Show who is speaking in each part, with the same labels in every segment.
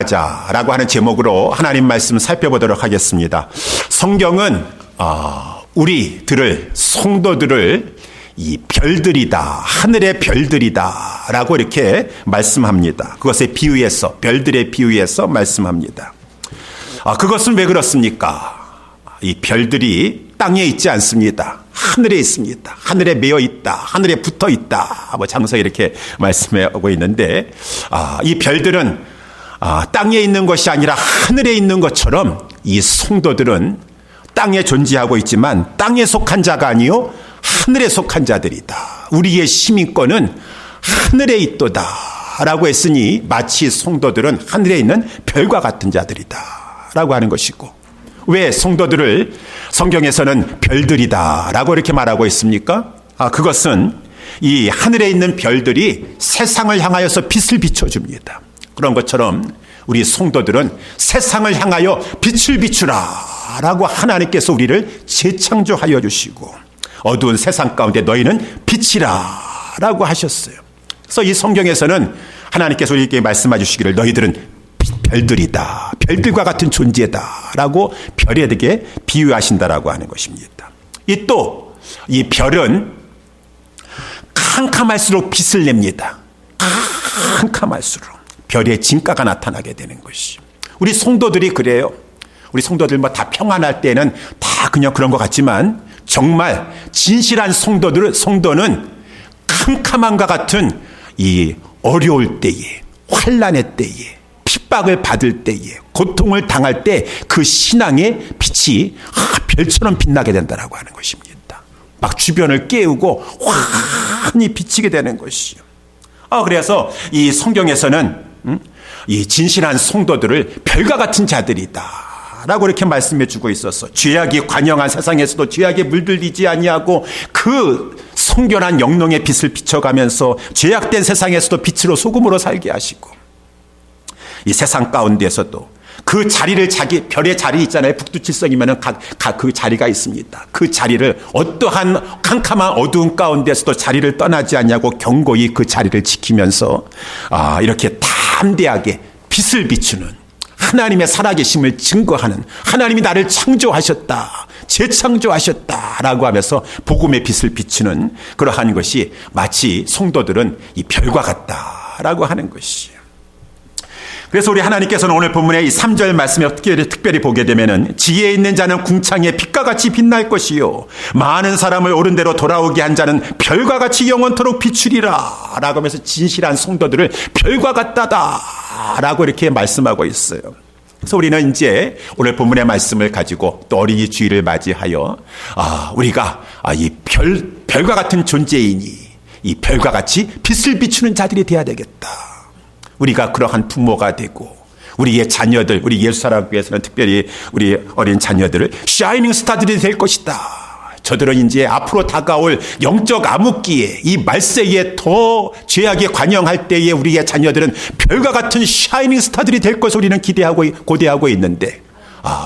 Speaker 1: 자라고 하는 제목으로 하나님 말씀 살펴보도록 하겠습니다. 성경은 우리들을, 성도들을 이 별들이다, 하늘의 별들이다 라고 이렇게 말씀합니다. 그것에 비유해서, 별들에 비유해서 말씀합니다. 그것은 왜 그렇습니까? 이 별들이 땅에 있지 않습니다. 하늘에 있습니다. 하늘에 매여 있다, 하늘에 붙어 있다, 장서 이렇게 말씀하고 있는데, 이 별들은 땅에 있는 것이 아니라 하늘에 있는 것처럼 이 성도들은 땅에 존재하고 있지만 땅에 속한 자가 아니요 하늘에 속한 자들이다. 우리의 시민권은 하늘에 있도다 라고 했으니 마치 성도들은 하늘에 있는 별과 같은 자들이다 라고 하는 것이고, 왜 성도들을 성경에서는 별들이다 라고 이렇게 말하고 있습니까? 그것은 이 하늘에 있는 별들이 세상을 향하여서 빛을 비춰줍니다. 그런 것처럼 우리 성도들은 세상을 향하여 빛을 비추라 라고 하나님께서 우리를 재창조하여 주시고, 어두운 세상 가운데 너희는 빛이라 라고 하셨어요. 그래서 이 성경에서는 하나님께서 우리에게 말씀해 주시기를 너희들은 별들이다, 별들과 같은 존재다 라고 별에게 비유하신다라고 하는 것입니다. 이 별은 캄캄할수록 빛을 냅니다. 캄캄할수록 별의 진가가 나타나게 되는 것이. 우리 성도들이 그래요. 우리 성도들 다 평안할 때는 다 그냥 그런 것 같지만, 정말 진실한 성도는 캄캄함과 같은 이 어려울 때에, 환난의 때에, 핍박을 받을 때에, 고통을 당할 때 그 신앙의 빛이 별처럼 빛나게 된다라고 하는 것입니다. 막 주변을 깨우고 환히 비치게 되는 것이요. 그래서 이 성경에서는 이 진실한 성도들을 별과 같은 자들이다 라고 이렇게 말씀해 주고 있어서, 죄악이 관영한 세상에서도 죄악에 물들리지 아니하고 그 성결한 영롱의 빛을 비춰가면서 죄악된 세상에서도 빛으로 소금으로 살게 하시고, 이 세상 가운데서도 그 자리를, 별의 자리 있잖아요. 북두칠성이면 그 자리가 있습니다. 그 자리를 어떠한 캄캄한 어두운 가운데서도 자리를 떠나지 않냐고 견고히 그 자리를 지키면서 이렇게 담대하게 빛을 비추는, 하나님의 살아계심을 증거하는, 하나님이 나를 창조하셨다, 재창조하셨다라고 하면서 복음의 빛을 비추는 그러한 것이 마치 성도들은 이 별과 같다라고 하는 것이에요. 그래서 우리 하나님께서는 오늘 본문의 이 3절 말씀에 특별히 보게 되면은, 지혜에 있는 자는 궁창에 빛과 같이 빛날 것이요 많은 사람을 옳은 대로 돌아오게 한 자는 별과 같이 영원토록 비추리라 라고 하면서 진실한 성도들을 별과 같다다 라고 이렇게 말씀하고 있어요. 그래서 우리는 이제 오늘 본문의 말씀을 가지고 또 어린이 주일을 맞이하여 우리가 이 별과 같은 존재이니 이 별과 같이 빛을 비추는 자들이 되어야 되겠다. 우리가 그러한 부모가 되고, 우리의 자녀들, 우리 예수사랑교회에서는 특별히 우리 어린 자녀들을 샤이닝 스타들이 될 것이다. 저들은 이제 앞으로 다가올 영적 암흑기에, 이 말세에 더 죄악에 관영할 때에 우리의 자녀들은 별과 같은 샤이닝 스타들이 될 것을 우리는 고대하고 있는데,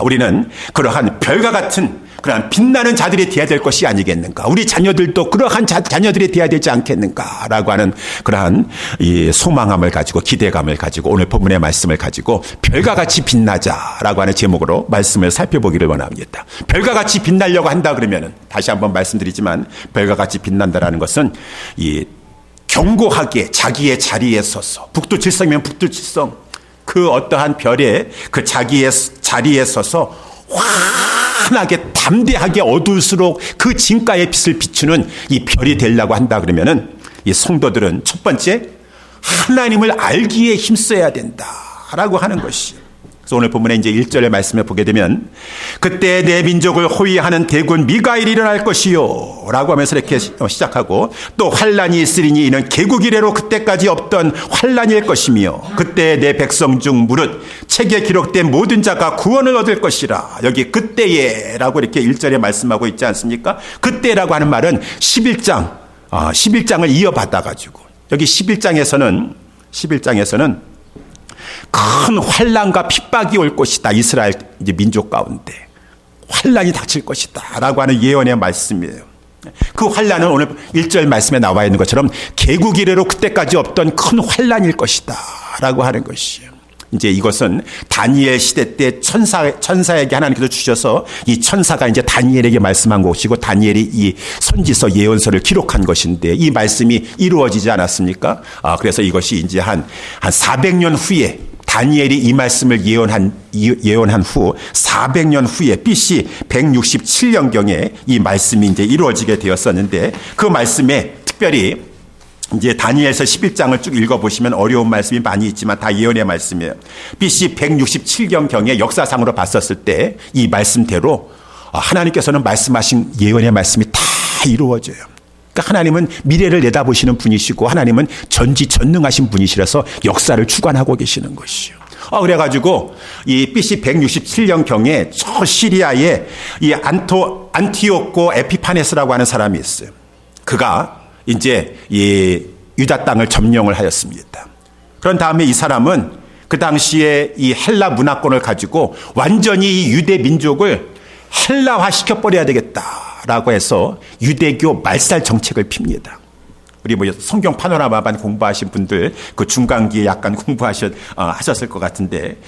Speaker 1: 우리는 그러한 별과 같은 그러한 빛나는 자들이 되어야 될 것이 아니겠는가. 우리 자녀들도 그러한 자녀들이 되어야 되지 않겠는가라고 하는 그러한 이 소망함을 가지고, 기대감을 가지고 오늘 본문의 말씀을 가지고 별과 같이 빛나자라고 하는 제목으로 말씀을 살펴보기를 원합니다. 별과 같이 빛나려고 한다 그러면은, 다시 한번 말씀드리지만, 별과 같이 빛난다라는 것은 이 견고하게 자기의 자리에 서서, 북두칠성이면 북두칠성, 그 어떠한 별의 그 자기의 자리에 서서 환하게 담대하게 어두울수록 그 진가의 빛을 비추는 이 별이 되려고 한다 그러면은, 이 성도들은 첫 번째 하나님을 알기에 힘써야 된다라고 하는 것이. 그래서 오늘 본문에 이제 1절의 말씀을 보게 되면, 그때 내 민족을 호위하는 대군 미가엘이 일어날 것이요 라고 하면서 이렇게 시작하고, 또 환란이 있으리니 이는 개국 이래로 그때까지 없던 환란일 것이며, 그때 내 백성 중 무릇 책에 기록된 모든 자가 구원을 얻을 것이라. 여기 그때에 라고 이렇게 1절에 말씀하고 있지 않습니까? 그때라고 하는 말은 11장을 이어받아가지고, 여기 11장에서는 큰 환난과 핍박이 올 것이다. 이스라엘 이제 민족 가운데 환난이 닥칠 것이다 라고 하는 예언의 말씀이에요. 그 환난은 오늘 1절 말씀에 나와 있는 것처럼 개국 이래로 그때까지 없던 큰 환난일 것이다 라고 하는 것이에요. 이제 이것은 다니엘 시대 때 천사에게 하나님께서 주셔서 이 천사가 이제 다니엘에게 말씀한 것이고 다니엘이 이 선지서 예언서를 기록한 것인데 이 말씀이 이루어지지 않았습니까? 그래서 이것이 이제 한 400년 후에 다니엘이 이 말씀을 예언한 후 400년 후에 BC 167년경에 이 말씀이 이제 이루어지게 되었었는데 그 말씀에 특별히 이제 다니엘서 11장을 쭉 읽어보시면 어려운 말씀이 많이 있지만 다 예언의 말씀이에요. BC 167년경에 역사상으로 봤었을 때 이 말씀대로 하나님께서는 말씀하신 예언의 말씀이 다 이루어져요. 그러니까 하나님은 미래를 내다보시는 분이시고 하나님은 전지전능하신 분이시라서 역사를 주관하고 계시는 것이요. 그래가지고 이 BC 167년경에 저 시리아에 이 안티오코 에피파네스라고 하는 사람이 있어요. 그가 이제 이 유다 땅을 점령을 하였습니다. 그런 다음에 이 사람은 그 당시에 이 헬라 문화권을 가지고 완전히 이 유대 민족을 헬라화 시켜버려야 되겠다라고 해서 유대교 말살 정책을 핍니다. 우리 뭐 성경 파노라마반 공부하신 분들 그 중간기에 약간 하셨을 것 같은데,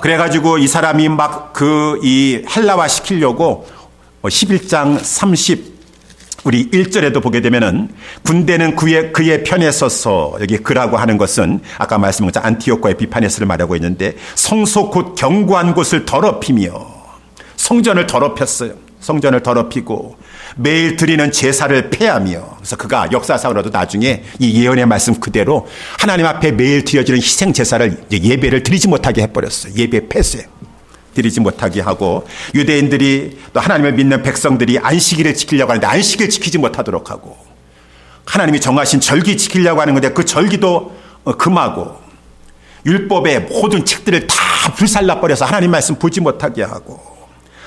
Speaker 1: 그래가지고 이 사람이 막 이 헬라화 시키려고 11장 우리 1절에도 보게 되면은 군대는 그의 편에 서서 여기 그라고 하는 것은 아까 말씀한 것처럼 안티오코 에피파네스를 말하고 있는데 성소 곧 견고한 곳을 더럽히며 성전을 더럽혔어요. 성전을 더럽히고 매일 드리는 제사를 폐하며 그래서 그가 역사상으로도 나중에 이 예언의 말씀 그대로 하나님 앞에 매일 드려지는 희생 제사를 예배를 드리지 못하게 해버렸어요. 예배 폐쇄. 드리지 못하게 하고 유대인들이 또 하나님을 믿는 백성들이 안식일을 지키려고 하는데 안식일 지키지 못하도록 하고 하나님이 정하신 절기 지키려고 하는 건데 그 절기도 금하고 율법의 모든 책들을 다 불살라버려서 하나님 말씀 보지 못하게 하고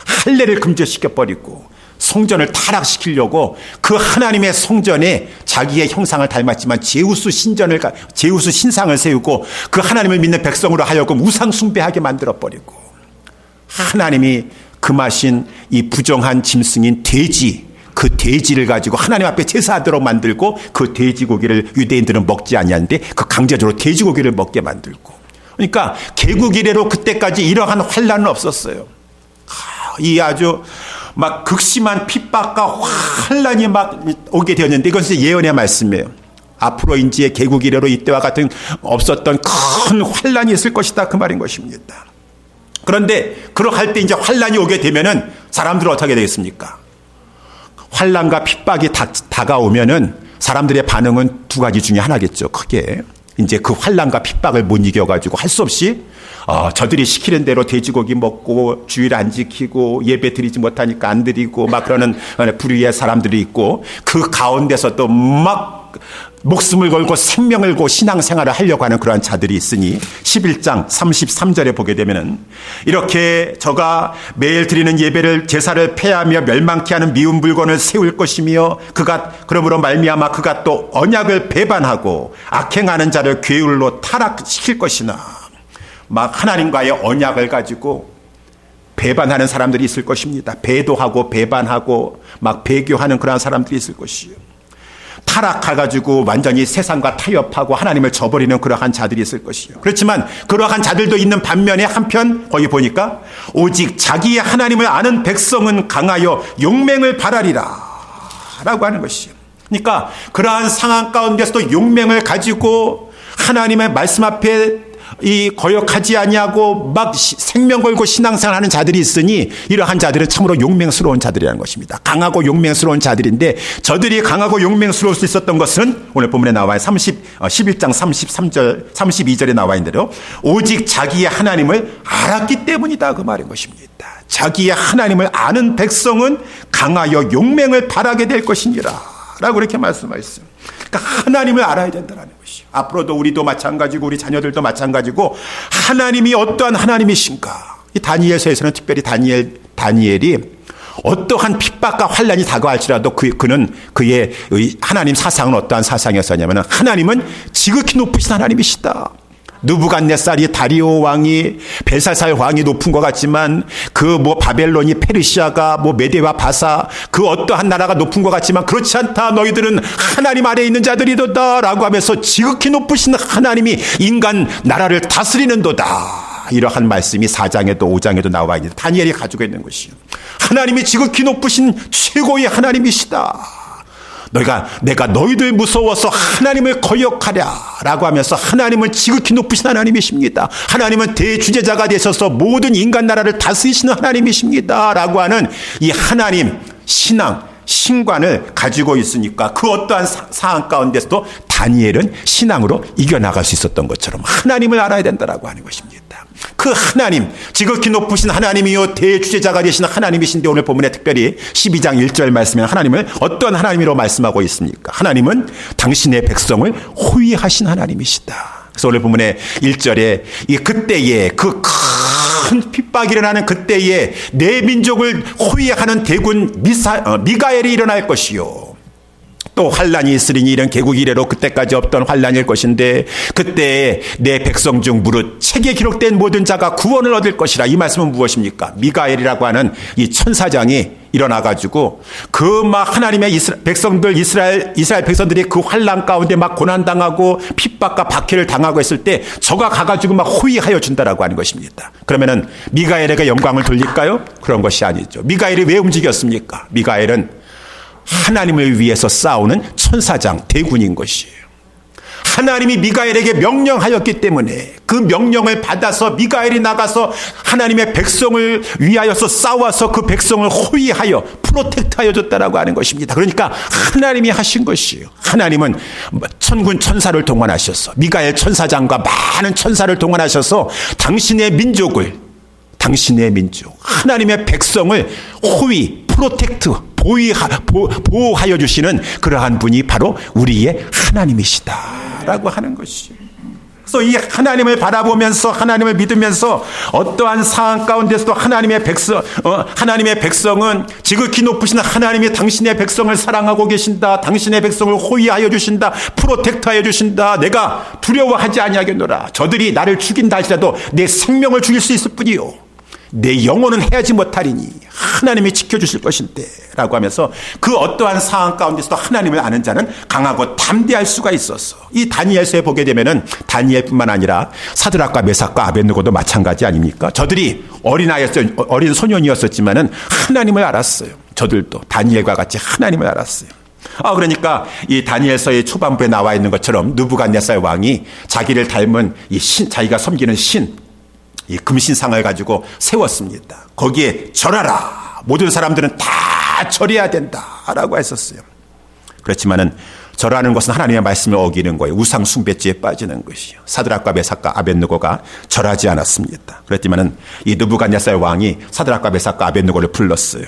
Speaker 1: 할례를 금지시켜버리고 성전을 타락시키려고 그 하나님의 성전에 자기의 형상을 닮았지만 제우스 신상을 세우고 그 하나님을 믿는 백성으로 하여금 우상 숭배하게 만들어버리고 하나님이 금하신 이 부정한 짐승인 돼지, 그 돼지를 가지고 하나님 앞에 제사하도록 만들고 그 돼지고기를 유대인들은 먹지 아니하는데 그 강제적으로 돼지고기를 먹게 만들고 그러니까 개국 이래로 그때까지 이러한 환란은 없었어요. 이 아주 막 극심한 핍박과 환란이 막 오게 되었는데 이것은 예언의 말씀이에요. 앞으로 이제 개국 이래로 이때와 같은 없었던 큰 환란이 있을 것이다 그 말인 것입니다. 그런데 그렇게 할 때 이제 환란이 오게 되면은 사람들은 어떻게 되겠습니까? 환란과 핍박이 다가오면은 사람들의 반응은 두 가지 중에 하나겠죠. 크게 이제 그 환란과 핍박을 못 이겨가지고 할 수 없이 저들이 시키는 대로 돼지고기 먹고 주일 안 지키고 예배 드리지 못하니까 안 드리고 막 그러는 부류의 사람들이 있고 그 가운데서 또 막 목숨을 걸고 생명을 걸고 신앙생활을 하려고 하는 그러한 자들이 있으니 11장 33절에 보게 되면은 이렇게 저가 매일 드리는 예배를 제사를 폐하며 멸망케 하는 미운 물건을 세울 것이며 그가 그러므로 말미암아 그가 또 언약을 배반하고 악행하는 자를 괴울로 타락시킬 것이나 막 하나님과의 언약을 가지고 배반하는 사람들이 있을 것입니다. 배도하고 배반하고 막 배교하는 그러한 사람들이 있을 것이요. 타락해가지고 완전히 세상과 타협하고 하나님을 저버리는 그러한 자들이 있을 것이요. 그렇지만 그러한 자들도 있는 반면에 한편 거기 보니까 오직 자기의 하나님을 아는 백성은 강하여 용맹을 발하리라 라고 하는 것이요. 그러니까 그러한 상황 가운데서도 용맹을 가지고 하나님의 말씀 앞에 이 거역하지 아니하고 막 생명 걸고 신앙생활하는 자들이 있으니 이러한 자들은 참으로 용맹스러운 자들이라는 것입니다. 강하고 용맹스러운 자들인데 저들이 강하고 용맹스러울 수 있었던 것은 오늘 본문에 나와요. 11장 33절 32절에 나와 있는 대로 오직 자기의 하나님을 알았기 때문이다 그 말인 것입니다. 자기의 하나님을 아는 백성은 강하여 용맹을 발하게 될 것이니라 라고 이렇게 말씀하셨어요. 그러니까 하나님을 알아야 된다는 것이요. 앞으로도 우리도 마찬가지고 우리 자녀들도 마찬가지고 하나님이 어떠한 하나님이신가. 이 다니엘서에서는 특별히 다니엘이 어떠한 핍박과 환란이 다가갈지라도 그는 그의 하나님 사상은 어떠한 사상이었냐면 하나님은 지극히 높으신 하나님이시다. 느부갓네살이 다리오 왕이 벨사살 왕이 높은 것 같지만 그 바벨론이 페르시아가 메데와 바사 그 어떠한 나라가 높은 것 같지만 그렇지 않다. 너희들은 하나님 아래에 있는 자들이도다 라고 하면서 지극히 높으신 하나님이 인간 나라를 다스리는도다. 이러한 말씀이 4장에도 5장에도 나와 있는 다니엘이 가지고 있는 것이요. 하나님이 지극히 높으신 최고의 하나님이시다. 내가 너희들 무서워서 하나님을 거역하랴 라고 하면서 하나님은 지극히 높으신 하나님이십니다. 하나님은 대주제자가 되셔서 모든 인간 나라를 다스리시는 하나님이십니다 라고 하는 이 하나님 신앙 신관을 가지고 있으니까 그 어떠한 상황 가운데서도 다니엘은 신앙으로 이겨나갈 수 있었던 것처럼 하나님을 알아야 된다라고 하는 것입니다. 그 하나님, 지극히 높으신 하나님이요 대주제자가 되시는 하나님이신데 오늘 본문에 특별히 12장 1절 말씀에 하나님을 어떤 하나님으로 말씀하고 있습니까? 하나님은 당신의 백성을 호위하신 하나님이시다. 그래서 오늘 본문에 1절에 그때에 그 큰 핍박이 일어나는 그때에 내 민족을 호위하는 대군 미가엘이 일어날 것이요. 또 환란이 있으리니 이런 개국 이래로 그때까지 없던 환란일 것인데 그때 내 백성 중 무릇 책에 기록된 모든 자가 구원을 얻을 것이라. 이 말씀은 무엇입니까? 미가엘이라고 하는 이 천사장이 일어나가지고 하나님의 백성들 이스라엘 백성들이 그 환란 가운데 고난당하고 핍박과 박해를 당하고 있을 때 저가 가가지고 호위하여 준다라고 하는 것입니다. 그러면은 미가엘에게 영광을 돌릴까요? 그런 것이 아니죠. 미가엘이 왜 움직였습니까? 미가엘은 하나님을 위해서 싸우는 천사장 대군인 것이에요. 하나님이 미가엘에게 명령하였기 때문에 그 명령을 받아서 미가엘이 나가서 하나님의 백성을 위하여서 싸워서 그 백성을 호위하여 프로텍트하여 줬다라고 하는 것입니다. 그러니까 하나님이 하신 것이에요. 하나님은 천군 천사를 동원하셔서 미가엘 천사장과 많은 천사를 동원하셔서 당신의 민족 하나님의 백성을 호위 프로텍트 보호하여 주시는 그러한 분이 바로 우리의 하나님이시다라고 하는 것이죠. 그래서 이 하나님을 바라보면서 하나님을 믿으면서 어떠한 상황 가운데서도 하나님의 백성은 지극히 높으신 하나님이 당신의 백성을 사랑하고 계신다. 당신의 백성을 호위하여 주신다. 프로텍트하여 주신다. 내가 두려워하지 아니하겠노라. 저들이 나를 죽인다 할지라도 내 생명을 죽일 수 있을 뿐이요. 내 영혼은 해하지 못하리니 하나님이 지켜주실 것인데 라고 하면서 그 어떠한 상황 가운데서도 하나님을 아는 자는 강하고 담대할 수가 있어서 이 다니엘서에 보게 되면은 다니엘뿐만 아니라 사드락과 메삭과 아벳느고도 마찬가지 아닙니까? 저들이 어린 소년이었었지만은 하나님을 알았어요. 저들도 다니엘과 같이 하나님을 알았어요. 그러니까 이 다니엘서의 초반부에 나와 있는 것처럼 느부갓네살 왕이 자기를 닮은 자기가 섬기는 이 금신상을 가지고 세웠습니다. 거기에 절하라. 모든 사람들은 다 절해야 된다라고 했었어요. 그렇지만은 절하는 것은 하나님의 말씀을 어기는 거예요. 우상 숭배죄에 빠지는 것이요. 사드락과 메삭과 아벳느고가 절하지 않았습니다. 그렇지만은 이 느부갓네살 왕이 사드락과 메삭과 아벳느고를 불렀어요.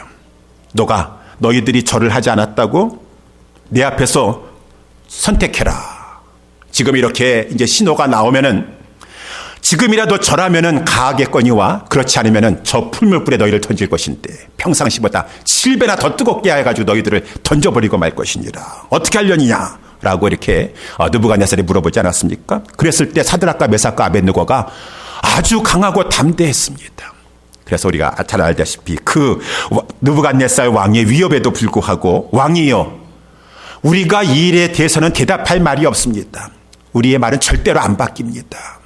Speaker 1: 너희들이 절을 하지 않았다고? 내 앞에서 선택해라. 지금 이렇게 이제 신호가 나오면은 지금이라도 절하면은 가하겠거니와 그렇지 않으면은 저 풀물불에 너희를 던질 것인데 평상시보다 7배나 더 뜨겁게 해가지고 너희들을 던져버리고 말 것이니라. 어떻게 하려니냐? 라고 이렇게 느부갓네살이 물어보지 않았습니까? 그랬을 때 사드락과 메삭과 아벳느고가 아주 강하고 담대했습니다. 그래서 우리가 잘 알다시피 그 느부갓네살 왕의 위협에도 불구하고 왕이여 우리가 이 일에 대해서는 대답할 말이 없습니다. 우리의 말은 절대로 안 바뀝니다.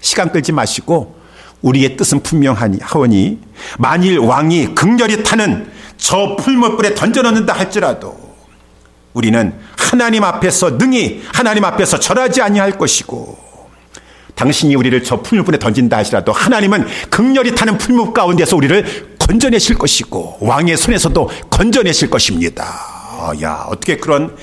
Speaker 1: 시간 끌지 마시고 우리의 뜻은 분명하니 만일 왕이 극렬히 타는 저 풀물불에 던져넣는다 할지라도 우리는 하나님 앞에서 능히 하나님 앞에서 절하지 아니할 것이고 당신이 우리를 저 풀물불에 던진다 할지라도 하나님은 극렬히 타는 풀물 가운데서 우리를 건져내실 것이고 왕의 손에서도 건져내실 것입니다. 어떻게 그런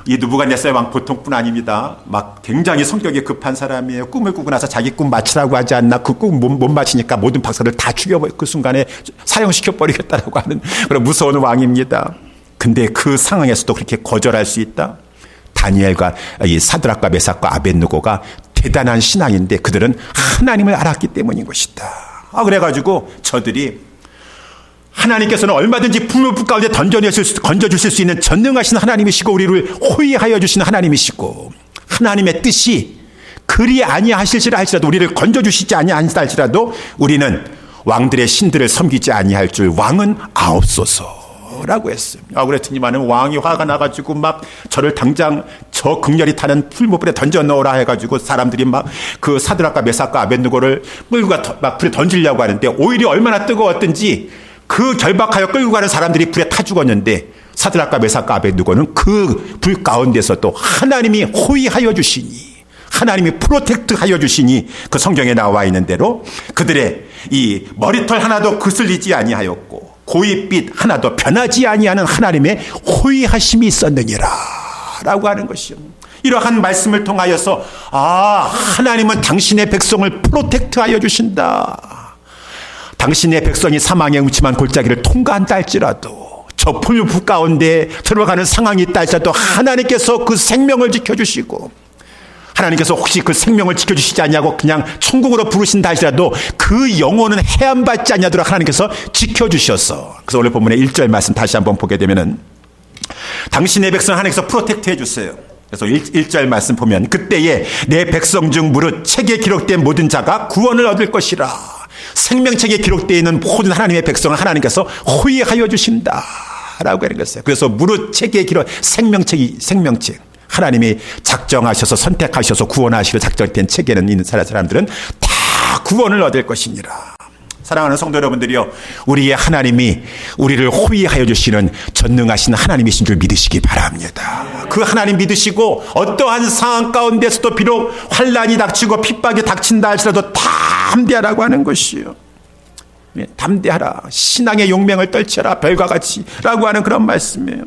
Speaker 1: 이 느부갓네살 왕 보통뿐 아닙니다. 굉장히 성격이 급한 사람이에요. 꿈을 꾸고 나서 자기 꿈 마치라고 하지 않나. 그 꿈 못 마치니까 모든 박사를 다 그 순간에 사형시켜 버리겠다라고 하는 그런 무서운 왕입니다. 근데 그 상황에서도 그렇게 거절할 수 있다? 다니엘과 이 사드락과 메삭과 아벳느고가 대단한 신앙인데 그들은 하나님을 알았기 때문인 것이다. 그래가지고 저들이 하나님께서는 얼마든지 풀물불 가운데 건져주실 수 있는 전능하신 하나님이시고 우리를 호위하여 주시는 하나님이시고 하나님의 뜻이 그리 아니하실지라 할지라도, 우리를 건져주시지 아니하실지라 할지라도 우리는 왕들의 신들을 섬기지 아니할 줄 왕은 아옵소서라고 했어요. 그랬더니만은 왕이 화가 나가지고 막 저를 당장 저 극렬히 타는 풀무불에 던져 넣으라 해가지고 사람들이 막 그 사드락과 메삭과 아벳느고를 끌고 막 불에 던지려고 하는데, 오히려 얼마나 뜨거웠던지 그 결박하여 끌고 가는 사람들이 불에 타 죽었는데, 사드락과 메삭과 아벳느고는 그 불 가운데서도 하나님이 호위하여 주시니, 하나님이 프로텍트하여 주시니, 그 성경에 나와 있는 대로 그들의 이 머리털 하나도 그슬리지 아니하였고 고윗빛 하나도 변하지 아니하는 하나님의 호위하심이 있었느니라 라고 하는 것이요. 이러한 말씀을 통하여서 하나님은 당신의 백성을 프로텍트하여 주신다. 당신의 백성이 사망의 음침한 골짜기를 통과한다 할지라도, 저 풀무 가운데 들어가는 상황이 있다 할지라도 하나님께서 그 생명을 지켜주시고, 하나님께서 혹시 그 생명을 지켜주시지 않냐고 그냥 천국으로 부르신다 할지라도 그 영혼은 해함받지 않냐도록 하나님께서 지켜주셔서, 그래서 오늘 본문의 1절 말씀 다시 한번 보게 되면은 당신의 백성 하나님께서 프로텍트 해주세요. 그래서 1절 말씀 보면, 그때에 내 백성 중 무릇 책에 기록된 모든 자가 구원을 얻을 것이라. 생명책에 기록되어 있는 모든 하나님의 백성을 하나님께서 호위하여 주신다 라고 하는 것이에요. 그래서 무릇 책에 기록, 생명책 하나님이 작정하셔서 선택하셔서 구원하시기로 작정된 책에는 있는 사람들은 다 구원을 얻을 것이니라. 사랑하는 성도 여러분들이요, 우리의 하나님이 우리를 호위하여 주시는 전능하신 하나님이신 줄 믿으시기 바랍니다. 그 하나님 믿으시고 어떠한 상황 가운데서도 비록 환난이 닥치고 핍박이 닥친다 할지라도 담대하라고 하는 것이요. 담대하라, 신앙의 용맹을 떨쳐라, 별과 같이 라고 하는 그런 말씀이에요.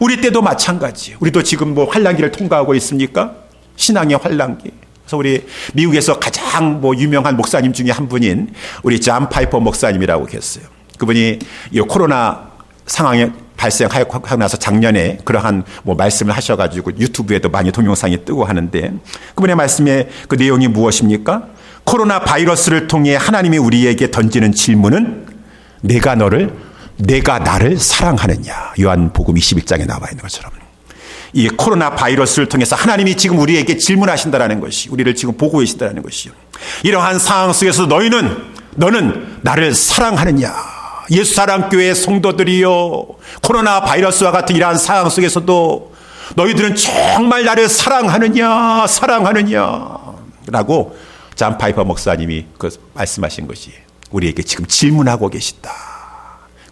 Speaker 1: 우리 때도 마찬가지. 우리도 지금 환난기를 통과하고 있습니까? 신앙의 환난기. 그래서 우리 미국에서 가장 유명한 목사님 중에 한 분인 우리 존 파이퍼 목사님이라고 계세요. 그분이 이 코로나 상황에 발생하고 나서 작년에 그러한 말씀을 하셔가지고 유튜브에도 많이 동영상이 뜨고 하는데, 그분의 말씀의 그 내용이 무엇입니까? 코로나 바이러스를 통해 하나님이 우리에게 던지는 질문은 내가 나를 사랑하느냐. 요한복음 21장에 나와 있는 것처럼 이 코로나 바이러스를 통해서 하나님이 지금 우리에게 질문하신다라는 것이, 우리를 지금 보고 계신다라는 것이요. 이러한 상황 속에서 너는 나를 사랑하느냐. 예수사랑교회 성도들이요, 코로나 바이러스와 같은 이러한 상황 속에서도 너희들은 정말 나를 사랑하느냐 라고 존 파이퍼 목사님이 말씀하신 것이 우리에게 지금 질문하고 계시다.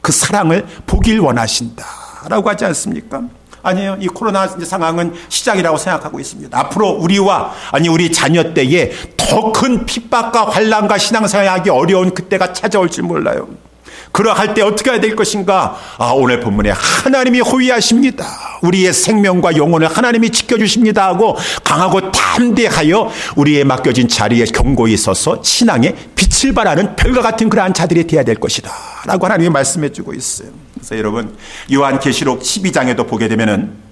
Speaker 1: 그 사랑을 보길 원하신다라고 하지 않습니까? 아니에요. 이 코로나 상황은 시작이라고 생각하고 있습니다. 앞으로 우리 자녀 때에 더 큰 핍박과 환난과 신앙생활하기 어려운 그때가 찾아올 줄 몰라요. 그러할 때 어떻게 해야 될 것인가? 오늘 본문에 하나님이 호위하십니다. 우리의 생명과 영혼을 하나님이 지켜주십니다 하고 강하고 담대하여 우리의 맡겨진 자리에 견고히 서서 신앙의 빛을 발하는 별과 같은 그러한 자들이 되어야 될 것이다 라고 하나님이 말씀해 주고 있어요. 그래서 여러분, 요한계시록 12장에도 보게 되면은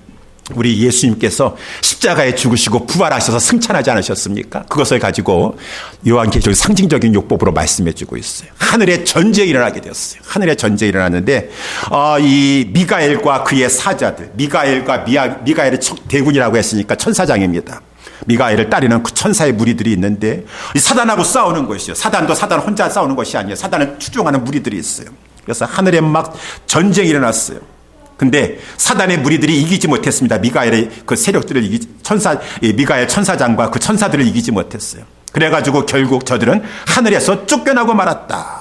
Speaker 1: 우리 예수님께서 십자가에 죽으시고 부활하셔서 승천하지 않으셨습니까? 그것을 가지고 요한계시록 상징적인 요법으로 말씀해 주고 있어요. 하늘에 전쟁이 일어나게 되었어요. 하늘에 전쟁이 일어났는데 이 미가엘과 그의 사자들, 미가엘의 대군이라고 했으니까 천사장입니다. 미가엘을 따르는 그 천사의 무리들이 있는데 이 사단하고 싸우는 것이요. 사단도 사단 혼자 싸우는 것이 아니에요. 사단을 추종하는 무리들이 있어요. 그래서 하늘에 막 전쟁이 일어났어요. 근데 사단의 무리들이 이기지 못했습니다. 미가엘의 그 세력들을 미가엘 천사장과 그 천사들을 이기지 못했어요. 그래가지고 결국 저들은 하늘에서 쫓겨나고 말았다.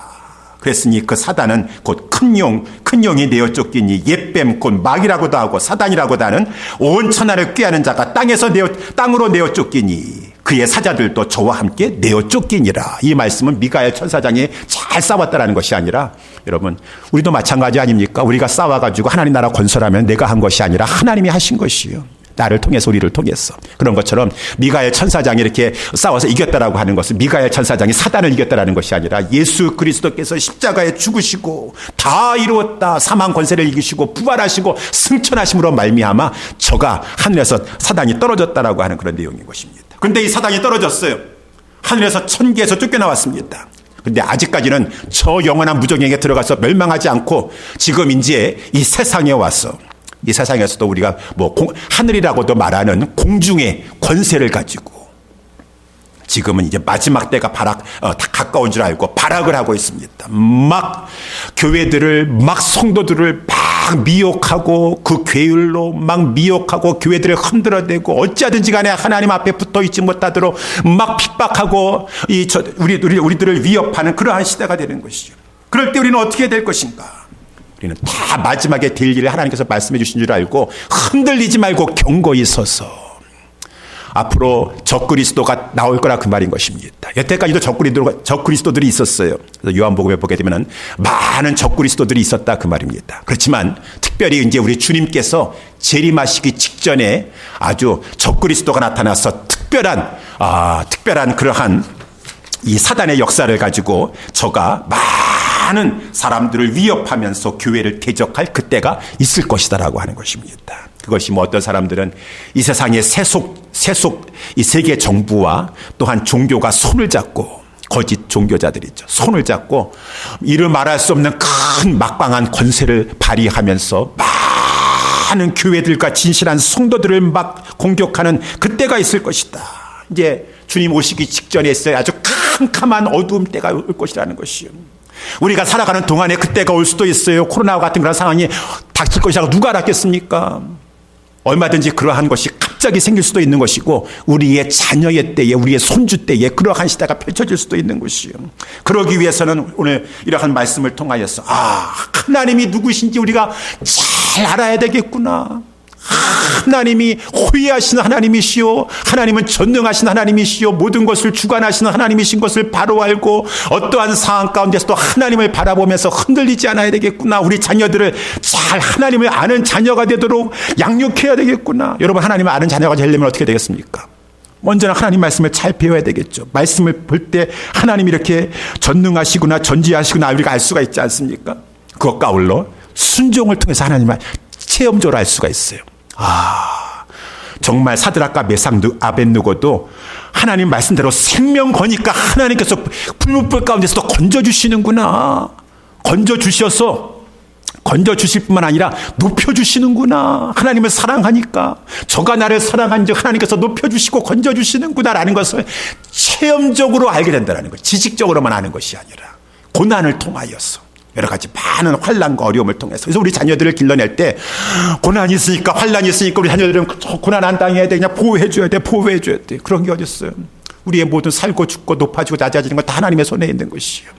Speaker 1: 그랬으니 그 사단은 곧 큰 용이 내어 쫓기니 옛뱀 곧 마귀라고도 하고 사단이라고도 하는 온 천하를 꾀하는 자가 땅으로 내어 쫓기니 그의 사자들도 저와 함께 내어 쫓기니라. 이 말씀은 미가엘 천사장이 잘 싸웠다라는 것이 아니라, 여러분, 우리도 마찬가지 아닙니까? 우리가 싸워가지고 하나님 나라 건설하면 내가 한 것이 아니라 하나님이 하신 것이요. 나를 통해서, 우리를 통해서. 그런 것처럼 미가엘 천사장이 이렇게 싸워서 이겼다라고 하는 것은 미가엘 천사장이 사단을 이겼다라는 것이 아니라 예수 그리스도께서 십자가에 죽으시고 다 이루었다, 사망 권세를 이기시고 부활하시고 승천하심으로 말미암아 저가 하늘에서 사단이 떨어졌다라고 하는 그런 내용인 것입니다. 근데 이 사단이 떨어졌어요. 하늘에서 천계에서 쫓겨나왔습니다. 근데 아직까지는 저 영원한 무정에게 들어가서 멸망하지 않고 지금 이제 이 세상에 와서, 이 세상에서도 우리가 하늘이라고도 말하는 공중의 권세를 가지고 지금은 이제 마지막 때가 다 가까운 줄 알고 발악을 하고 있습니다. 막 교회들을, 막 성도들을 막 미혹하고 그 괴율로 막 미혹하고 교회들을 흔들어대고 어찌하든지 간에 하나님 앞에 붙어있지 못하도록 막 핍박하고 우리들을 위협하는 그러한 시대가 되는 것이죠. 그럴 때 우리는 어떻게 될 것인가? 우리는 다 마지막에 될 일을 하나님께서 말씀해 주신 줄 알고 흔들리지 말고 견고히 서서 앞으로 적그리스도가 나올 거라 그 말인 것입니다. 여태까지도 적그리스도들이 있었어요. 그래서 요한복음에 보게 되면 많은 적그리스도들이 있었다 그 말입니다. 그렇지만 특별히 이제 우리 주님께서 재림하시기 직전에 아주 적그리스도가 나타나서 특별한 그러한 이 사단의 역사를 가지고 저가 많은 사람들을 위협하면서 교회를 대적할 그때가 있을 것이다라고 하는 것입니다. 그것이 어떤 사람들은 이 세상의 이 세계 정부와 또한 종교가 손을 잡고 거짓 종교자들이죠. 손을 잡고 이를 말할 수 없는 큰 막강한 권세를 발휘하면서 많은 교회들과 진실한 성도들을 막 공격하는 그때가 있을 것이다. 이제 주님 오시기 직전에 있어요. 아주 캄캄한 어두움 때가 올 것이라는 것이요. 우리가 살아가는 동안에 그때가 올 수도 있어요. 코로나와 같은 그런 상황이 닥칠 것이라고 누가 알았겠습니까? 얼마든지 그러한 것이 갑자기 생길 수도 있는 것이고 우리의 자녀의 때에 우리의 손주 때에 그러한 시대가 펼쳐질 수도 있는 것이요. 그러기 위해서는 오늘 이러한 말씀을 통하여서 하나님이 누구신지 우리가 잘 알아야 되겠구나. 하나님이 호위하시는 하나님이시오. 하나님은 전능하신 하나님이시오. 모든 것을 주관하시는 하나님이신 것을 바로 알고 어떠한 상황 가운데서도 하나님을 바라보면서 흔들리지 않아야 되겠구나. 우리 자녀들을 잘 하나님을 아는 자녀가 되도록 양육해야 되겠구나. 여러분, 하나님을 아는 자녀가 되려면 어떻게 되겠습니까? 먼저는 하나님 말씀을 잘 배워야 되겠죠. 말씀을 볼 때 하나님이 이렇게 전능하시구나 전지하시구나 우리가 알 수가 있지 않습니까? 그것과 아울러 순종을 통해서 하나님을 체험적으로 알 수가 있어요. 정말 사드락과 메삭 아벳느고도 하나님 말씀대로 생명 거니까 하나님께서 불문불 가운데서도 건져주시는구나. 건져주실 뿐만 아니라 높여주시는구나. 하나님을 사랑하니까 저가 나를 사랑한 즉 하나님께서 높여주시고 건져주시는구나라는 것을 체험적으로 알게 된다는 것. 지식적으로만 아는 것이 아니라 고난을 통하여서 여러 가지 많은 환난과 어려움을 통해서. 그래서 우리 자녀들을 길러낼 때 고난이 있으니까 환난이 있으니까 우리 자녀들은 고난 안 당해야 되냐 보호해줘야 돼. 그런 게 어디 있어요. 우리의 모든 살고 죽고 높아지고 낮아지는 건 다 하나님의 손에 있는 것이에요.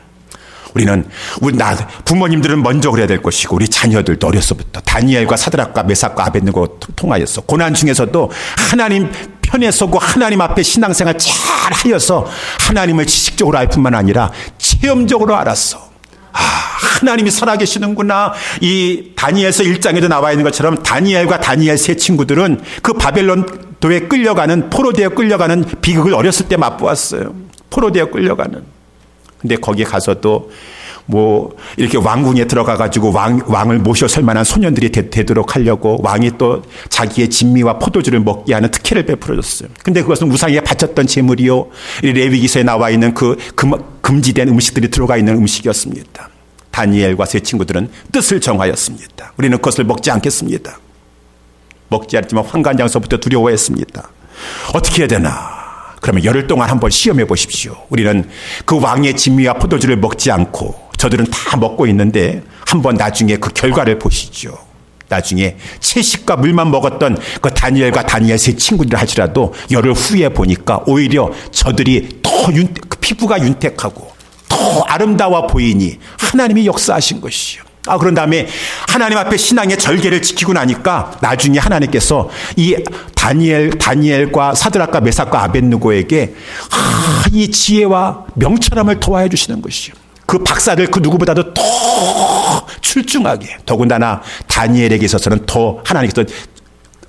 Speaker 1: 부모님들은 먼저 그래야 될 것이고 우리 자녀들도 어려서부터 다니엘과 사드락과 메삭과 아벳느고 통하여서 고난 중에서도 하나님 편에 서고 하나님 앞에 신앙생활 잘 하여서 하나님을 지식적으로 알 뿐만 아니라 체험적으로 알았어. 하나님이 살아계시는구나. 이 다니엘서 1장에도 나와 있는 것처럼 다니엘과 다니엘 세 친구들은 그 바벨론도에 포로되어 끌려가는 비극을 어렸을 때 맛보았어요. 포로되어 끌려가는. 근데 거기에 가서도 이렇게 왕궁에 들어가가지고 왕을 모셔설 만한 소년들이 되도록 하려고 왕이 또 자기의 진미와 포도주를 먹게 하는 특혜를 베풀어줬어요. 근데 그것은 우상에 바쳤던 제물이요. 레위기서에 나와 있는 그 금지된 음식들이 들어가 있는 음식이었습니다. 다니엘과 세 친구들은 뜻을 정하였습니다. 우리는 그것을 먹지 않겠습니다. 먹지 않지만 환관장서부터 두려워했습니다. 어떻게 해야 되나? 그러면 열흘 동안 한번 시험해 보십시오. 우리는 그 왕의 진미와 포도주를 먹지 않고 저들은 다 먹고 있는데 한번 나중에 그 결과를 보시죠. 나중에 채식과 물만 먹었던 그 다니엘과 다니엘 세 친구들 할지라도 열흘 후에 보니까 오히려 저들이 더 피부가 윤택하고 더 아름다워 보이니 하나님이 역사하신 것이요. 그런 다음에 하나님 앞에 신앙의 절개를 지키고 나니까 나중에 하나님께서 이 다니엘과 사드락과 메삭과 아벳느고에게 이 지혜와 명철함을 도와해 주시는 것이요. 그 박사들 그 누구보다도 더 출중하게, 더군다나 다니엘에게 있어서는 더 하나님께서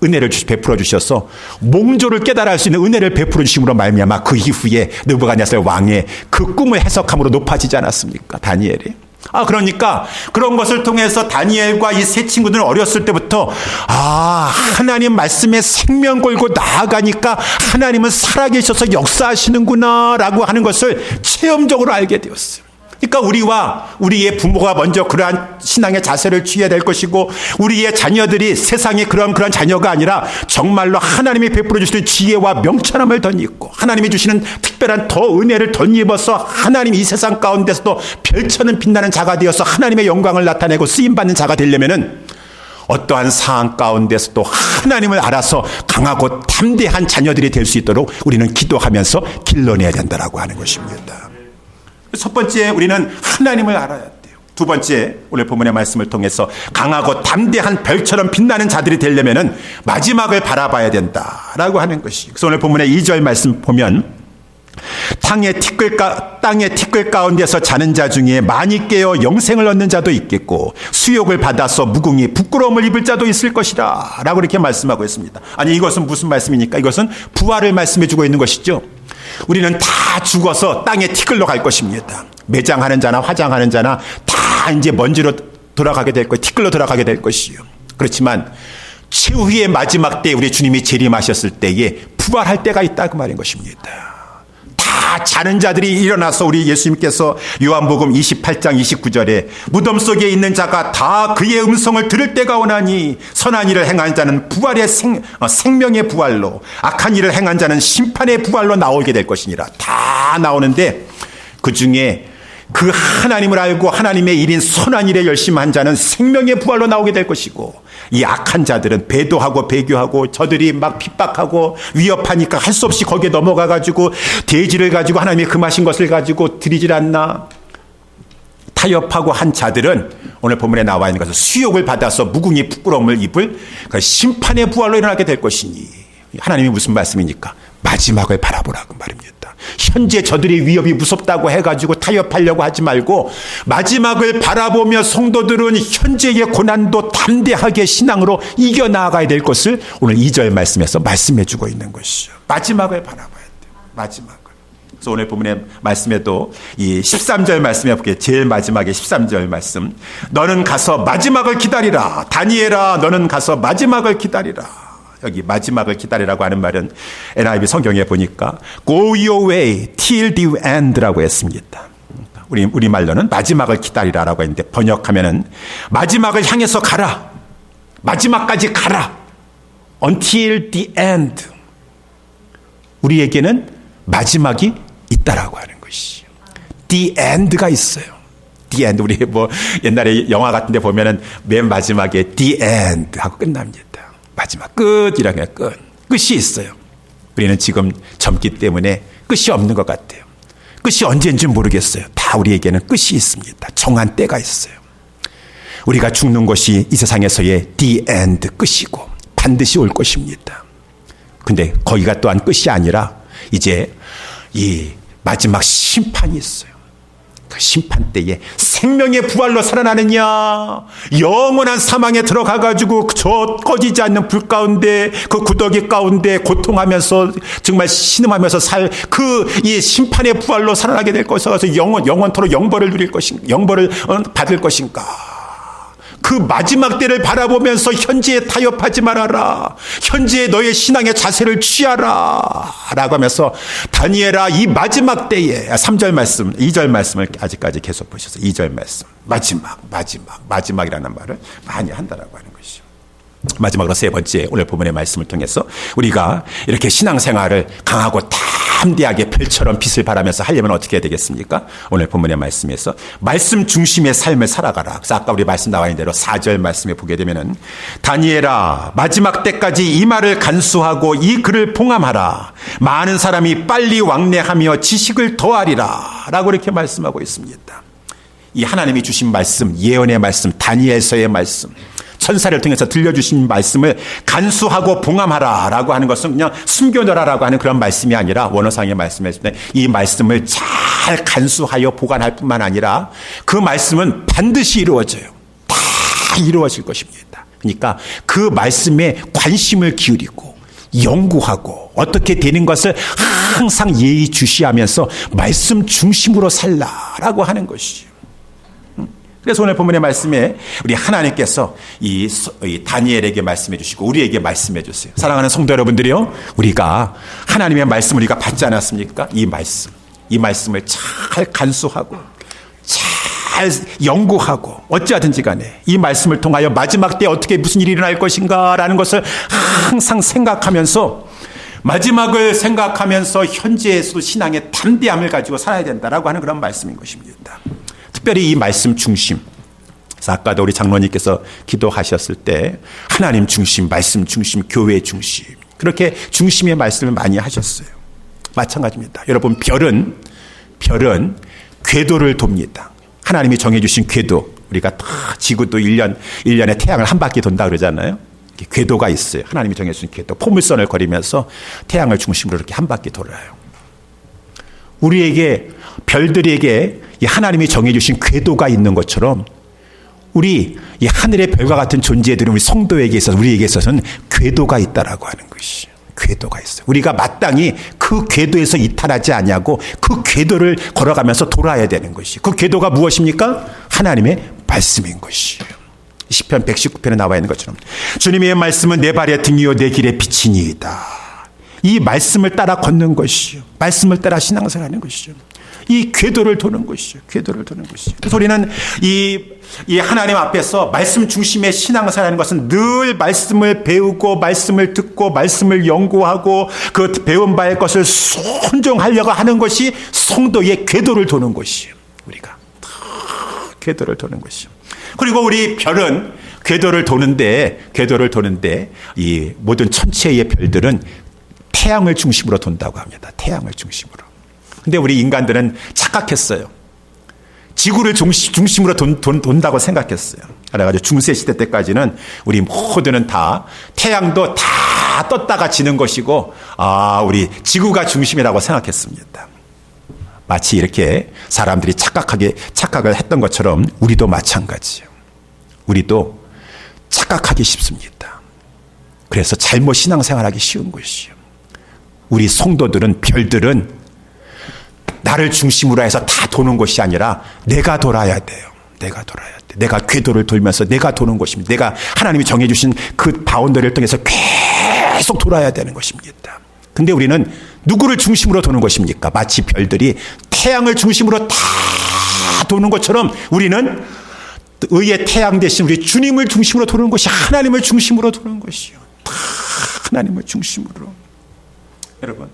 Speaker 1: 은혜를 베풀어 주셔서 몽조를 깨달아 할 수 있는 은혜를 베풀어 주심으로 말미암아 그 이후에 느부갓네살 왕의 그 꿈을 해석함으로 높아지지 않았습니까? 다니엘이. 그러니까 그런 것을 통해서 다니엘과 이 세 친구들은 어렸을 때부터 하나님 말씀에 생명 걸고 나아가니까 하나님은 살아계셔서 역사하시는구나 라고 하는 것을 체험적으로 알게 되었어요. 그러니까 우리와 우리의 부모가 먼저 그러한 신앙의 자세를 취해야 될 것이고, 우리의 자녀들이 세상에 그런 자녀가 아니라 정말로 하나님이 베풀어 주시는 지혜와 명철함을 덧입고 하나님이 주시는 특별한 더 은혜를 덧입어서 하나님 이 세상 가운데서도 별처럼 빛나는 자가 되어서 하나님의 영광을 나타내고 쓰임받는 자가 되려면은 어떠한 상황 가운데서도 하나님을 알아서 강하고 담대한 자녀들이 될 수 있도록 우리는 기도하면서 길러내야 된다라고 하는 것입니다. 첫 번째, 우리는 하나님을 알아야 돼요. 두 번째, 오늘 본문의 말씀을 통해서 강하고 담대한 별처럼 빛나는 자들이 되려면은 마지막을 바라봐야 된다라고 하는 것이. 그래서 오늘 본문의 2절 말씀 보면 땅의 티끌 가운데서 자는 자 중에 많이 깨어 영생을 얻는 자도 있겠고 수욕을 받아서 무궁히 부끄러움을 입을 자도 있을 것이다 라고 이렇게 말씀하고 있습니다. 아니, 이것은 무슨 말씀입니까? 이것은 부활을 말씀해 주고 있는 것이죠. 우리는 다 죽어서 땅의 티끌로 갈 것입니다. 매장하는 자나 화장하는 자나 다 이제 먼지로 돌아가게 될 것이고 티끌로 돌아가게 될 것이요. 그렇지만 최후의 마지막 때에 우리 주님이 재림하셨을 때에 부활할 때가 있다 그 말인 것입니다. 다 자는 자들이 일어나서 우리 예수님께서 요한복음 28장 29절에 무덤 속에 있는 자가 다 그의 음성을 들을 때가 오나니 선한 일을 행한 자는 부활의 생명의 부활로, 악한 일을 행한 자는 심판의 부활로 나오게 될 것이니라. 다 나오는데 그 중에 그 하나님을 알고 하나님의 일인 선한 일에 열심한 자는 생명의 부활로 나오게 될 것이고, 이 악한 자들은 배도하고 배교하고 저들이 막 핍박하고 위협하니까 할 수 없이 거기에 넘어가가지고 돼지를 가지고 하나님이 금하신 것을 가지고 드리질 않나 타협하고 한 자들은 오늘 본문에 나와 있는 것은 수욕을 받아서 무궁히 부끄러움을 입을 심판의 부활로 일어나게 될 것이니, 하나님이 무슨 말씀입니까? 마지막을 바라보라고 말입니다. 현재 저들의 위협이 무섭다고 해가지고 타협하려고 하지 말고 마지막을 바라보며 성도들은 현재의 고난도 담대하게 신앙으로 이겨나가야 될 것을 오늘 2절 말씀에서 말씀해 주고 있는 것이죠. 마지막을 바라봐야 돼요. 마지막을. 그래서 오늘 본문의 말씀에도 이 13절 말씀에 볼게요. 제일 마지막에 13절 말씀. 너는 가서 마지막을 기다리라. 다니엘아, 너는 가서 마지막을 기다리라. 여기 마지막을 기다리라고 하는 말은 NIV 성경에 보니까 go your way till the end라고 했습니다. 우리말로는 마지막을 기다리라라고 했는데 번역하면은 마지막을 향해서 가라. 마지막까지 가라. until the end. 우리에게는 마지막이 있다라고 하는 것이죠. the end가 있어요. the end. 우리 뭐 옛날에 영화 같은 데 보면은 맨 마지막에 the end 하고 끝납니다. 마지막 끝이라는 끝이 있어요. 우리는 지금 젊기 때문에 끝이 없는 것 같아요. 끝이 언제인지 모르겠어요. 다 우리에게는 끝이 있습니다. 정한 때가 있어요. 우리가 죽는 것이 이 세상에서의 the end 끝이고 반드시 올 것입니다. 근데 거기가 또한 끝이 아니라 이제 이 마지막 심판이 있어요. 그 심판 때에 생명의 부활로 살아나느냐, 영원한 사망에 들어가가지고 저 꺼지지 않는 불 가운데 그 구더기 가운데 고통하면서 정말 신음하면서 살 그 이 심판의 부활로 살아나게 될 것이어서 영원토록 영벌을 누릴 것인가, 영벌을 받을 것인가. 그 마지막 때를 바라보면서 현재에 타협하지 말아라. 현재의 너의 신앙의 자세를 취하라. 라고 하면서 다니엘아, 이 마지막 때에 3절 말씀, 2절 말씀을 아직까지 계속 보셨어요. 2절 말씀. 마지막이라는 말을 많이 한다라고 하는 것이죠. 마지막으로 세 번째, 오늘 본문의 말씀을 통해서 우리가 이렇게 신앙생활을 강하고 담대하게 별처럼 빛을 발하면서 하려면 어떻게 해야 되겠습니까? 오늘 본문의 말씀에서 말씀 중심의 삶을 살아가라. 그래서 아까 우리 말씀 나와 있는 대로 4절 말씀에 보게 되면은 다니엘아, 마지막 때까지 이 말을 간수하고 이 글을 봉함하라. 많은 사람이 빨리 왕래하며 지식을 더하리라. 라고 이렇게 말씀하고 있습니다. 이 하나님이 주신 말씀, 예언의 말씀, 다니엘서의 말씀, 천사를 통해서 들려주신 말씀을 간수하고 봉함하라라고 하는 것은 그냥 숨겨놓으라라고 하는 그런 말씀이 아니라, 원어상의 말씀했을 때 이 말씀을 잘 간수하여 보관할 뿐만 아니라 그 말씀은 반드시 이루어져요. 다 이루어질 것입니다. 그러니까 그 말씀에 관심을 기울이고 연구하고 어떻게 되는 것을 항상 예의주시하면서 말씀 중심으로 살라라고 하는 것이죠. 그래서 오늘 본문의 말씀에 우리 하나님께서 이 다니엘에게 말씀해 주시고 우리에게 말씀해 주세요. 사랑하는 성도 여러분들이요, 우리가 하나님의 말씀을 우리가 받지 않았습니까? 이 말씀을 잘 간수하고 잘 잘 연구하고 어찌하든지 간에 이 말씀을 통하여 마지막 때 어떻게 무슨 일이 일어날 것인가라는 것을 항상 생각하면서 마지막을 생각하면서 현재에서도 신앙의 담대함을 가지고 살아야 된다라고 하는 그런 말씀인 것입니다. 특별히 이 말씀 중심. 그래서 아까도 우리 장로님께서 기도하셨을 때 하나님 중심, 말씀 중심, 교회 중심 그렇게 중심의 말씀을 많이 하셨어요. 마찬가지입니다. 여러분 별은 궤도를 돕니다. 하나님이 정해주신 궤도 우리가 다 지구도 1년에 태양을 한 바퀴 돈다 그러잖아요. 궤도가 있어요. 하나님이 정해주신 궤도 포물선을 거리면서 태양을 중심으로 이렇게 한 바퀴 돌아요. 우리에게 별들에게 이 하나님이 정해주신 궤도가 있는 것처럼 우리 이 하늘의 별과 같은 존재들은 우리 성도에게 있어서 우리에게 있어서는 궤도가 있다라고 하는 것이 궤도가 있어요. 우리가 마땅히 그 궤도에서 이탈하지 않냐고 그 궤도를 걸어가면서 돌아야 되는 것이 그 궤도가 무엇입니까? 하나님의 말씀인 것이에요. 시편 119편에 나와 있는 것처럼 주님의 말씀은 내 발의 등이요 내 길의 빛이니이다. 이 말씀을 따라 걷는 것이요. 말씀을 따라 신앙생활하는 것이죠. 이 궤도를 도는 것이죠. 궤도를 도는 것이죠. 그래서 우리는 이 하나님 앞에서 말씀 중심의 신앙생활하는 것은 늘 말씀을 배우고 말씀을 듣고 말씀을 연구하고 그 배운 바의 것을 순종하려고 하는 것이 성도의 궤도를 도는 것이에요. 우리가 궤도를 도는 것이죠. 그리고 우리 별은 궤도를 도는데 이 모든 천체의 별들은 태양을 중심으로 돈다고 합니다. 태양을 중심으로. 근데 우리 인간들은 착각했어요. 지구를 중심으로 돈다고 생각했어요. 그래가지고 중세시대 때까지는 우리 모두는 다 태양도 다 떴다가 지는 것이고 우리 지구가 중심이라고 생각했습니다. 마치 이렇게 사람들이 착각을 했던 것처럼 우리도 마찬가지예요. 우리도 착각하기 쉽습니다. 그래서 잘못 신앙생활하기 쉬운 것이에요. 우리 성도들은 별들은 나를 중심으로 해서 다 도는 것이 아니라 내가 돌아야 돼요. 내가 돌아야 돼. 내가 궤도를 돌면서 내가 도는 것입니다. 내가 하나님이 정해주신 그 바운더리를 통해서 계속 돌아야 되는 것입니다. 근데 우리는 누구를 중심으로 도는 것입니까? 마치 별들이 태양을 중심으로 다 도는 것처럼 우리는 의의 태양 대신 우리 주님을 중심으로 도는 것이 하나님을 중심으로 도는 것이요. 다 하나님을 중심으로. 여러분.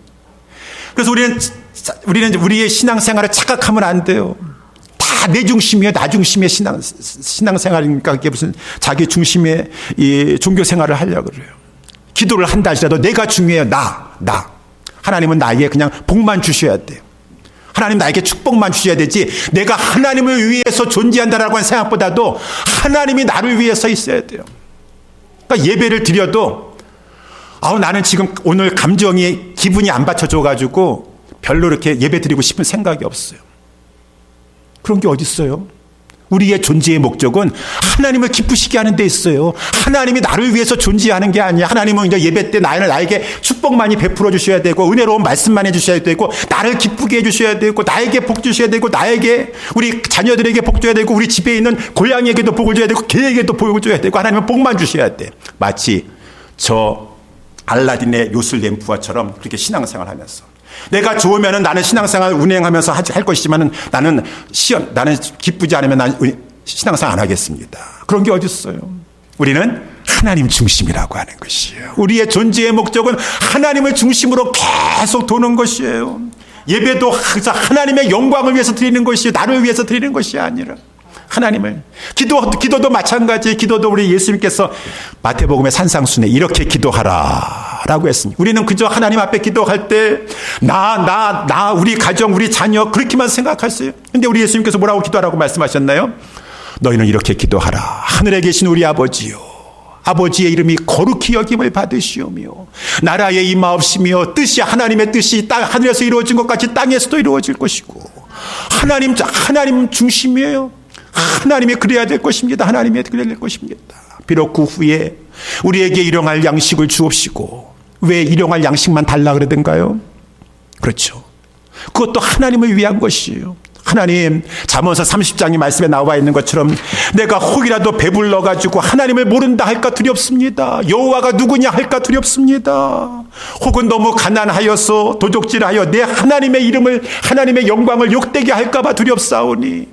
Speaker 1: 그래서 우리는 우리의 신앙생활을 착각하면 안 돼요. 다 내 중심이에요. 나 중심의 신앙생활이니까 그게 무슨 자기 중심의 이 종교생활을 하려고 그래요. 기도를 한다 하더라도 내가 중요해요. 나. 하나님은 나에게 그냥 복만 주셔야 돼요. 하나님 나에게 축복만 주셔야 되지 내가 하나님을 위해서 존재한다라고 하는 생각보다도 하나님이 나를 위해서 있어야 돼요. 그러니까 예배를 드려도 나는 지금 오늘 기분이 안 받쳐줘가지고 별로 이렇게 예배 드리고 싶은 생각이 없어요. 그런 게 어디 있어요? 우리의 존재의 목적은 하나님을 기쁘시게 하는 데 있어요. 하나님이 나를 위해서 존재하는 게 아니야. 하나님은 이제 예배 때 나에게 축복 많이 베풀어 주셔야 되고 은혜로운 말씀만 해주셔야 되고 나를 기쁘게 해주셔야 되고 나에게 복 주셔야 되고 나에게 우리 자녀들에게 복 줘야 되고 우리 집에 있는 고양이에게도 복을 줘야 되고 개에게도 복을 줘야 되고 하나님은 복만 주셔야 돼. 마치 저 알라딘의 요술 램프와처럼 그렇게 신앙생활 하면서 내가 좋으면은 나는 신앙생활 운행하면서 할 것이지만은 나는 기쁘지 않으면 나는 신앙생활 안 하겠습니다. 그런 게 어디 있어요? 우리는 하나님 중심이라고 하는 것이에요. 우리의 존재의 목적은 하나님을 중심으로 계속 도는 것이에요. 예배도 하나님의 영광을 위해서 드리는 것이 나를 위해서 드리는 것이 아니라 하나님을. 기도도 마찬가지. 기도도 우리 예수님께서 마태복음의 산상순에 이렇게 기도하라 라고 했습니다. 우리는 그저 하나님 앞에 기도할 때 우리 가정, 우리 자녀 그렇게만 생각했어요. 근데 우리 예수님께서 뭐라고 기도하라고 말씀하셨나요? 너희는 이렇게 기도하라. 하늘에 계신 우리 아버지요. 아버지의 이름이 거룩히 여김을 받으시오며 나라의 임하옵시며 뜻이 하나님의 뜻이 하늘에서 이루어진 것 같이 땅에서도 이루어질 것이고 하나님 중심이에요. 하나님이 그래야 될 것입니다. 하나님이 그래야 될 것입니다. 비록 그 후에 우리에게 일용할 양식을 주옵시고 왜 일용할 양식만 달라 그러던가요? 그렇죠. 그것도 하나님을 위한 것이에요. 하나님 잠언서 30장의 말씀에 나와 있는 것처럼 내가 혹이라도 배불러 가지고 하나님을 모른다 할까 두렵습니다. 여호와가 누구냐 할까 두렵습니다. 혹은 너무 가난하여서 도적질하여 내 하나님의 이름을 하나님의 영광을 욕되게 할까 봐 두렵사오니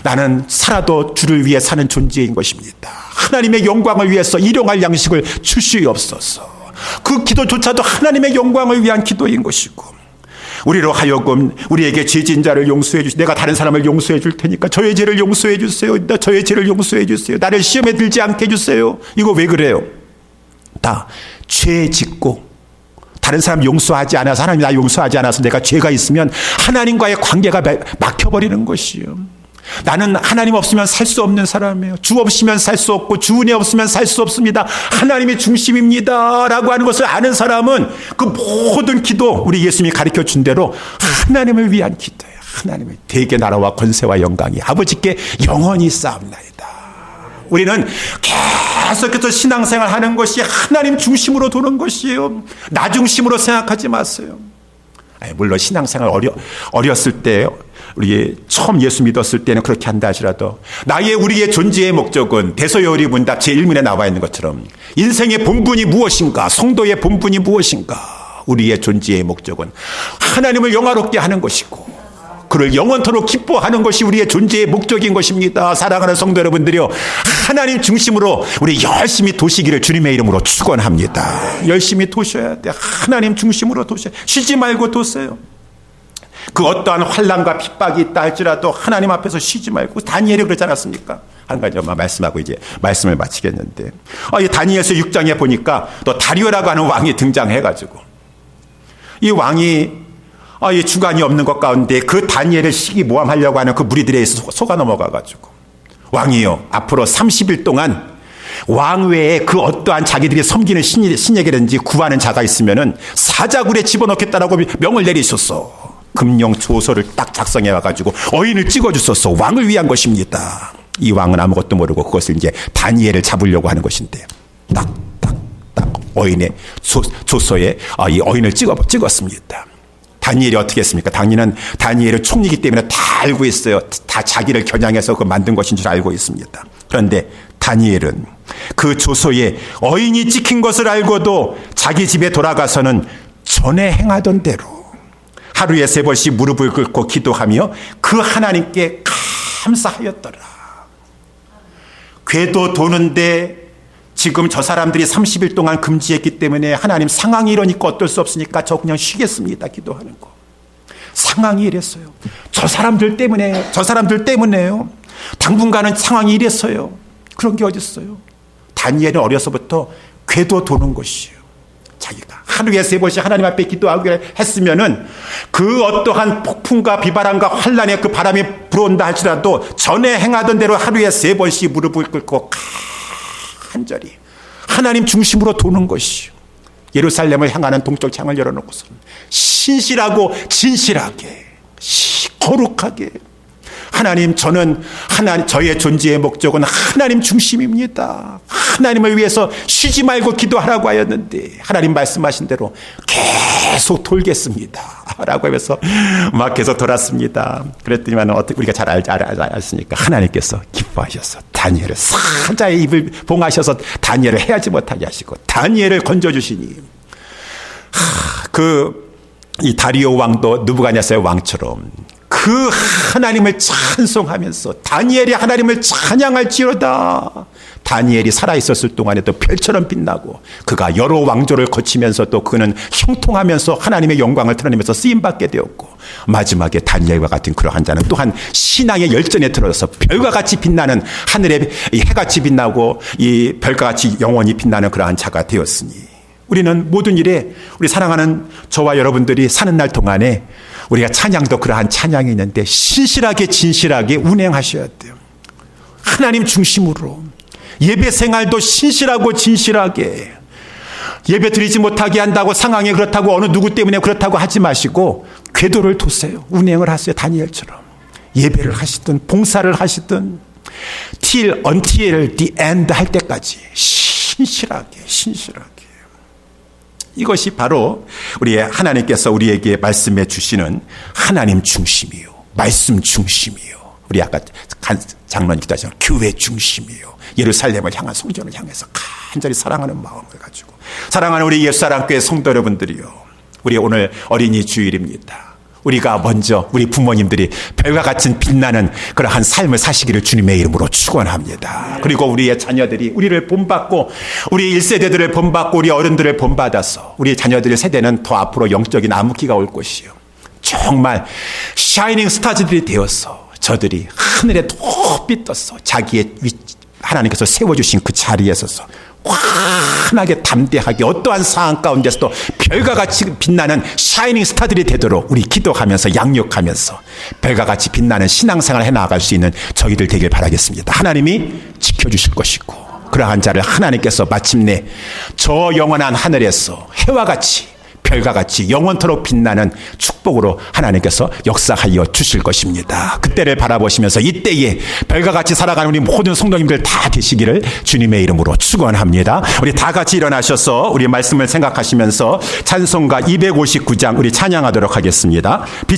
Speaker 1: 나는 살아도 주를 위해 사는 존재인 것입니다. 하나님의 영광을 위해서 일용할 양식을 주시옵소서. 그 기도조차도 하나님의 영광을 위한 기도인 것이고, 우리로 하여금 우리에게 죄진 자를 용서해 주시고, 내가 다른 사람을 용서해 줄 테니까 저의 죄를 용서해 주세요. 저의 죄를 용서해 주세요. 나를 시험에 들지 않게 해주세요. 이거 왜 그래요? 다 죄 짓고 다른 사람 용서하지 않아서, 하나님이 나 용서하지 않아서 내가 죄가 있으면 하나님과의 관계가 막혀버리는 것이요. 나는 하나님 없으면 살 수 없는 사람이에요. 주 없으면 살 수 없고 주 은혜 없으면 살 수 없습니다. 하나님이 중심입니다 라고 하는 것을 아는 사람은 그 모든 기도, 우리 예수님이 가르쳐 준 대로 하나님을 위한 기도예요. 하나님의 대개 나라와 권세와 영광이 아버지께 영원히 쌓옵나이다. 우리는 계속해서 신앙생활 하는 것이 하나님 중심으로 도는 것이에요. 나 중심으로 생각하지 마세요. 물론 신앙생활 어렸을 때, 우리 처음 예수 믿었을 때는 그렇게 한다 하시라도, 우리의 존재의 목적은 대소요리 문답 제1문에 나와 있는 것처럼 인생의 본분이 무엇인가, 성도의 본분이 무엇인가, 우리의 존재의 목적은 하나님을 영화롭게 하는 것이고 그를 영원토록 기뻐하는 것이 우리의 존재의 목적인 것입니다. 사랑하는 성도 여러분들이요, 하나님 중심으로 우리 열심히 도시기를 주님의 이름으로 축원합니다. 열심히 도셔야 돼. 하나님 중심으로 도셔. 쉬지 말고 도세요. 그 어떠한 환난과 핍박이 있다 할지라도 하나님 앞에서 쉬지 말고, 다니엘이 그러지 않았습니까? 한 가지만 말씀하고 이제 말씀을 마치겠는데, 이 다니엘서 6장에 보니까 또 다리오라고 하는 왕이 등장해가지고, 이 왕이 이 주관이 없는 것 가운데 그 다니엘을 시기모함하려고 하는 그 무리들에 의해서 속아 넘어가가지고, 왕이요, 앞으로 30일 동안 왕 외에 그 어떠한 자기들이 섬기는 신에게든지 구하는 자가 있으면은 사자굴에 집어넣겠다라고 명을 내리셨어. 금령 조서를 딱 작성해 와가지고 어인을 찍어주셨어. 왕을 위한 것입니다. 이 왕은 아무것도 모르고 그것을 이제 다니엘을 잡으려고 하는 것인데, 딱 어인의 조서에 이 어인을 찍었습니다. 다니엘이 어떻게 했습니까? 다니엘은 총리이기 때문에 다 알고 있어요. 다 자기를 겨냥해서 그 만든 것인 줄 알고 있습니다. 그런데 다니엘은 그 조서에 어인이 찍힌 것을 알고도 자기 집에 돌아가서는 전에 행하던 대로 하루에 3번씩 무릎을 꿇고 기도하며 그 하나님께 감사하였더라. 궤도 도는데 지금 저 사람들이 30일 동안 금지했기 때문에 하나님 상황이 이러니까 어쩔 수 없으니까 저 그냥 쉬겠습니다. 기도하는 거. 상황이 이랬어요. 저 사람들 때문에요. 당분간은 상황이 이랬어요. 그런 게 어딨어요. 다니엘은 어려서부터 궤도 도는 것이에요. 자기가 하루에 3번씩 하나님 앞에 기도하고 했으면은 그 어떠한 폭풍과 비바람과 환란의 그 바람이 불어온다 할지라도 전에 행하던 대로 하루에 3번씩 무릎을 꿇고 간절히 하나님 중심으로 도는 것이요. 예루살렘을 향하는 동쪽 창을 열어놓고서는 신실하고 진실하게 거룩하게, 하나님, 저의 존재의 목적은 하나님 중심입니다. 하나님을 위해서 쉬지 말고 기도하라고 하였는데 하나님 말씀하신 대로 계속 돌겠습니다 라고 하면서 막 계속 돌았습니다. 그랬더니만 우리가 잘 알았으니까 하나님께서 기뻐하셔서 다니엘을 사자의 입을 봉하셔서 다니엘을 해하지 못하게 하시고 다니엘을 건져주시니, 이 다리오 왕도 느부갓네살 왕처럼 그 하나님을 찬송하면서 다니엘이 하나님을 찬양할지어다. 다니엘이 살아있었을 동안에도 별처럼 빛나고 그가 여러 왕조를 거치면서 또 그는 형통하면서 하나님의 영광을 드러내면서 쓰임받게 되었고, 마지막에 다니엘과 같은 그러한 자는 또한 신앙의 열전에 들어서 별과 같이 빛나는, 하늘의 해같이 빛나고 이 별과 같이 영원히 빛나는 그러한 자가 되었으니, 우리는 모든 일에 우리 사랑하는 저와 여러분들이 사는 날 동안에 우리가 찬양도 그러한 찬양이 있는데 신실하게 진실하게 운행하셔야 돼요. 하나님 중심으로 예배 생활도 신실하고 진실하게, 예배 드리지 못하게 한다고 상황이 그렇다고 어느 누구 때문에 그렇다고 하지 마시고 궤도를 두세요. 운행을 하세요. 다니엘처럼 예배를 하시든 봉사를 하시든 until the end 할 때까지 신실하게. 이것이 바로 우리 하나님께서 우리에게 말씀해 주시는 하나님 중심이요, 말씀 중심이요, 우리 아까 장로님 기도하신 교회 중심이요, 예루살렘을 향한 성전을 향해서 간절히 사랑하는 마음을 가지고, 사랑하는 우리 옛사랑교회 성도 여러분들이요, 우리 오늘 어린이 주일입니다. 우리가 먼저 우리 부모님들이 별과 같은 빛나는 그러한 삶을 사시기를 주님의 이름으로 축원합니다. 그리고 우리의 자녀들이 우리를 본받고 우리 1세대들을 본받고 우리 어른들을 본받아서 우리 자녀들의 세대는 더 앞으로 영적인 암흑기가 올 것이요. 정말 샤이닝 스타즈들이 되어서 저들이 하늘에 높이 떠서 자기의 하나님께서 세워주신 그 자리에 서서 환하게 담대하게 어떠한 상황 가운데서도 별과 같이 빛나는 샤이닝 스타들이 되도록 우리 기도하면서 양육하면서 별과 같이 빛나는 신앙생활을 해나갈 수 있는 저희들 되길 바라겠습니다. 하나님이 지켜주실 것이고 그러한 자를 하나님께서 마침내 저 영원한 하늘에서 해와 같이 별과 같이 영원토록 빛나는 축복으로 하나님께서 역사하여 주실 것입니다. 그때를 바라보시면서 이때에 별과 같이 살아가는 우리 모든 성도님들 다 되시기를 주님의 이름으로 축원합니다. 우리 다 같이 일어나셔서 우리 말씀을 생각하시면서 찬송가 259장 우리 찬양하도록 하겠습니다.